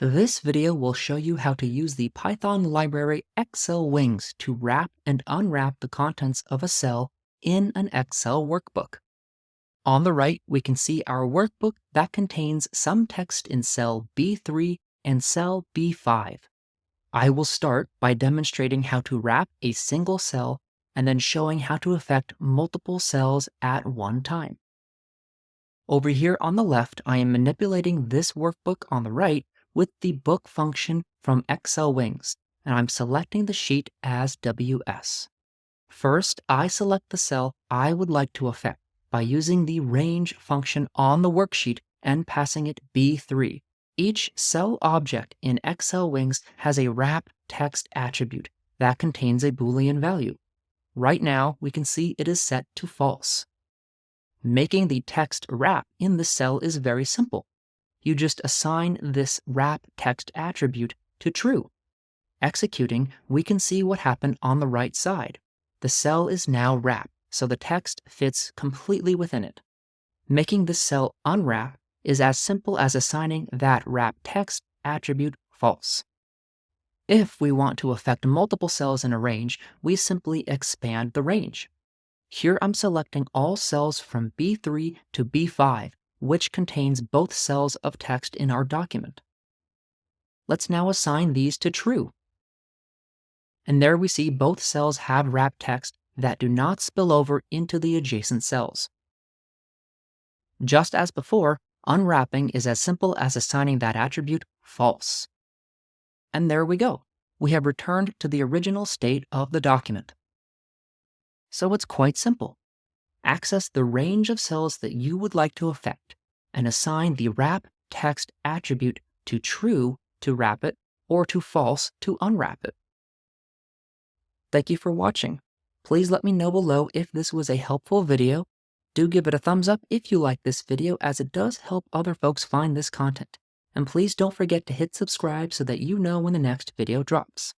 This video will show you how to use the Python library xlwings to wrap and unwrap the contents of a cell in an Excel workbook. On the right, we can see our workbook that contains some text in cell B3 and cell B5. I will start by demonstrating how to wrap a single cell and then showing how to affect multiple cells at one time. Over here on the left, I am manipulating this workbook on the right with the book function from xlwings, and I'm selecting the sheet as WS. First, I select the cell I would like to affect by using the range function on the worksheet and passing it B3. Each cell object in xlwings has a wrap text attribute that contains a Boolean value. Right now, we can see it is set to false. Making the text wrap in the cell is very simple. You just assign this wrap text attribute to true. Executing, we can see what happened on the right side. The cell is now wrapped, so the text fits completely within it. Making the cell unwrap is as simple as assigning that wrap text attribute false. If we want to affect multiple cells in a range, we simply expand the range. Here I'm selecting all cells from B3 to B5, which contains both cells of text in our document. Let's now assign these to true. And there we see both cells have wrap text that do not spill over into the adjacent cells. Just as before, unwrapping is as simple as assigning that attribute false. And there we go. We have returned to the original state of the document. So it's quite simple. Access the range of cells that you would like to affect and assign the wrap text attribute to true to wrap it or to false to unwrap it. Thank you for watching. Please let me know below if this was a helpful video. Do give it a thumbs up if you like this video, as it does help other folks find this content. And please don't forget to hit subscribe so that you know when the next video drops.